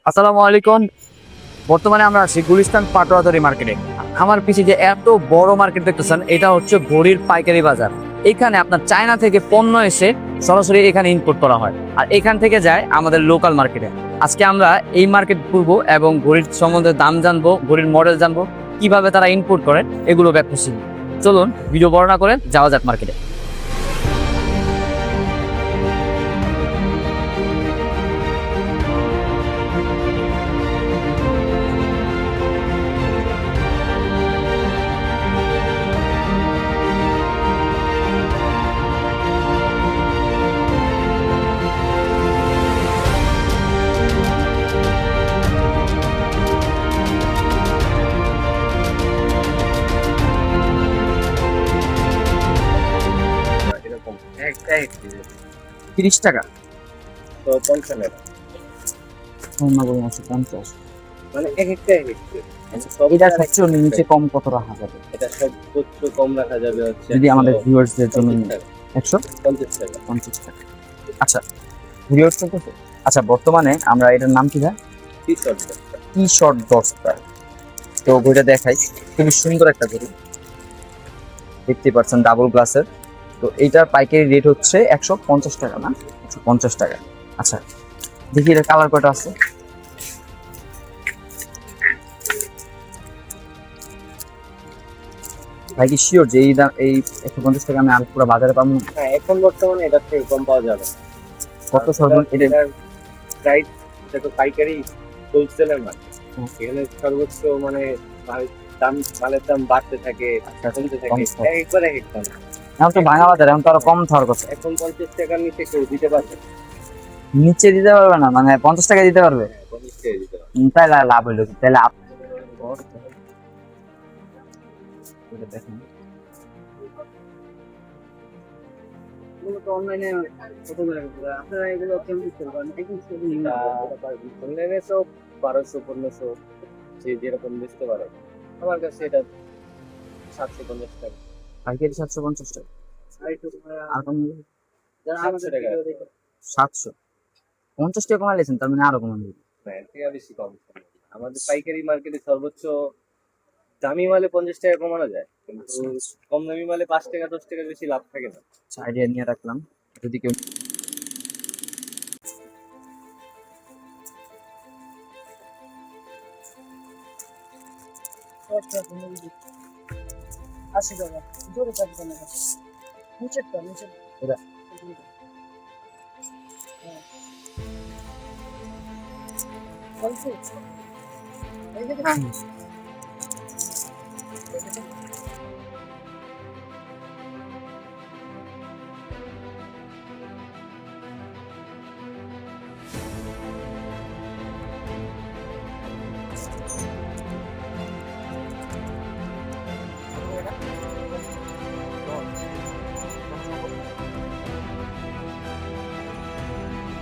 আসসালামু আলাইকুম। বর্তমানে আমরা আছি গুলিস্তান পাটোয়াতলী মার্কেটে। আমার পিছে যে এত বড় মার্কেট দেখতেছেন, এটা হচ্ছে ঘড়ির পাইকারি বাজার। এখানে আপনার চায়না থেকে পণ্য এসে সরাসরি এখানে ইম্পোর্ট করা হয়, আর এখান থেকে যায় আমাদের লোকাল মার্কেটে। আজকে আমরা এই মার্কেট ঘুরবো এবং ঘড়ির সম্বন্ধে দাম জানবো, ঘড়ির মডেল জানবো, কিভাবে তারা ইম্পোর্ট করেন, এগুলো ব্যাখ্যা শিখবো। চলুন ভিডিও বর্ণনা করে যাওয়া যাক মার্কেটে। এরকম এক 30 টাকা। তো 55 50। মানে একটা এক এটা সবচেয়ে নিচে কম কত রাখা যাবে? এটা সর্বোচ্চ কম রাখা যাবে হচ্ছে যদি আমাদের ভিউয়ার্সদের জন্য 150 টাকা। 150 টাকা। আচ্ছা, ভিউয়ার্স চলতেছে। আচ্ছা, বর্তমানে আমরা এটার নাম কি ভাই? টি শর্ট দশটা। তো ঘড়িটা দেখাই, খুবই সুন্দর একটা ঘড়ি, দেখতে পাচ্ছেন ডাবল গ্লাসের। তো এইটার পাইকারি রেট হচ্ছে 150 টাকা, না 150 টাকা। আচ্ছা, দেখি এটা কালার কয়টা আছে। ভাই কি শিওর যে এই দাম, এই 150 টাকা আমি আর পুরো বাজারে পাবো না? হ্যাঁ, এখন বর্তমানে এটা থেকে কম পাওয়া যাবে। কত সর্বোচ্চ এটা? প্রাইস এটা পাইকারি হোলসেলের মার্কেট। এখানে সর্বোচ্চ মানে মালের দাম বাড়তে থাকে, কমতে থাকে, একবার এক দাম। এখন তো ভাঙা বাজার, এখন তো আরো কম থাকার কথা। এখন 50 টাকার নিচে কেউ দিতে পারবে না। নিচে দিতে পারবে না মানে 50 টাকা দিতে পারবে? 50 টাকা দিতে পারবে। তাই লাভ হইলো কি? তাহলে দেখেন অনলাইনে কত করে আপনারা এগুলো কেমন করবেন? অনলাইনে তো 1200-1500 যে যেরকম বেচতে পারে। আমার কাছে এটা 750 টাকা। পাইকারি 750 টাকা। আর কম হলে? যারা আমাদের ভিডিও দেখে 750 টাকা কমাই লেছেন, তার মানে আরো কমাই দিবেন। না, এর থেকে বেশি কম। আমাদের পাইকারি মার্কেটে সর্বোচ্চ দামি মালে 50 টাকা কমানো যায়, কিন্তু কম দামি মালে 5 টাকা 10 টাকার বেশি লাভ থাকে না। আইডিয়া নিয়ে রাখলাম, যদি কেউ এটা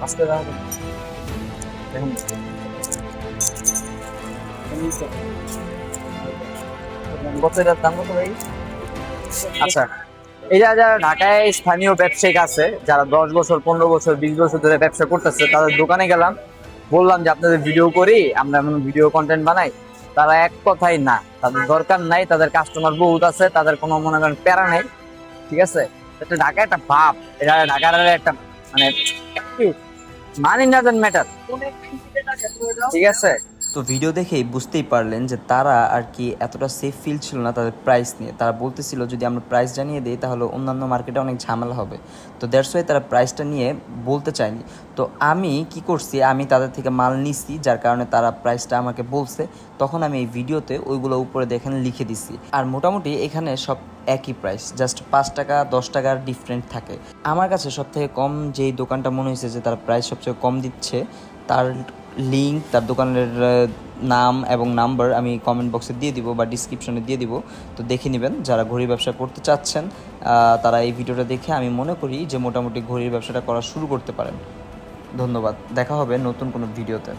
আস্তে রাখবেন। দেখুন কত, এটার দাম কত ভাই? আচ্ছা, এটা যারা ঢাকায় স্থানীয় ব্যবসায়িক আছে, যারা 10 বছর 15 বছর 20 বছর ধরে ব্যবসা করতেছে, তাদের দোকানে গেলাম, বললাম যে আপনাদের ভিডিও করি, আমরা ভিডিও কন্টেন্ট বানাই। তারা এক কথাই না, তাদের দরকার নাই, তাদের কাস্টমার বহুত আছে, তাদের কোনো মনে করেন প্যারা নেই। ঠিক আছে, এটা ঢাকা একটা ভাব, এটা ঢাকার একটা মানে মানি ডাজন্ট ম্যাটার। ঠিক আছে, তো ভিডিও দেখেই বুঝতেই পারলেন যে তারা আর কি এতটা সেফ ফিল ছিল না তাদের প্রাইস নিয়ে। তারা বলতেছিল যদি আমরা প্রাইস জানিয়ে দিই তাহলে অন্যান্য মার্কেটে অনেক ঝামেলা হবে। তো দ্যাটস ওয়াই তারা প্রাইসটা নিয়ে বলতে চায়নি। তো আমি কি করছি, আমি তাদের থেকে মাল নিছি, যার কারণে তারা প্রাইসটা আমাকে বলছে। তখন আমি এই ভিডিওতে ওইগুলো উপরে দেখেন লিখে দিছি। আর মোটামুটি এখানে সব একই প্রাইস, জাস্ট 5 টাকা 10 টাকার ডিফারেন্ট থাকে। আমার কাছে সব থেকে কম যেই দোকানটা মনে হয়েছে যে তারা প্রাইস সবচেয়ে কম দিচ্ছে, তার লিঙ্ক, তার দোকানের নাম এবং নাম্বার আমি কমেন্ট বক্সে দিয়ে দিব বা ডিসক্রিপশনে দিয়ে দিব। তো দেখে নেবেন, যারা ঘড়ির ব্যবসা করতে চাচ্ছেন তারা এই ভিডিওটা দেখে আমি মনে করি যে মোটামুটি ঘড়ির ব্যবসাটা করা শুরু করতে পারেন। ধন্যবাদ, দেখা হবে নতুন কোনো ভিডিওতে।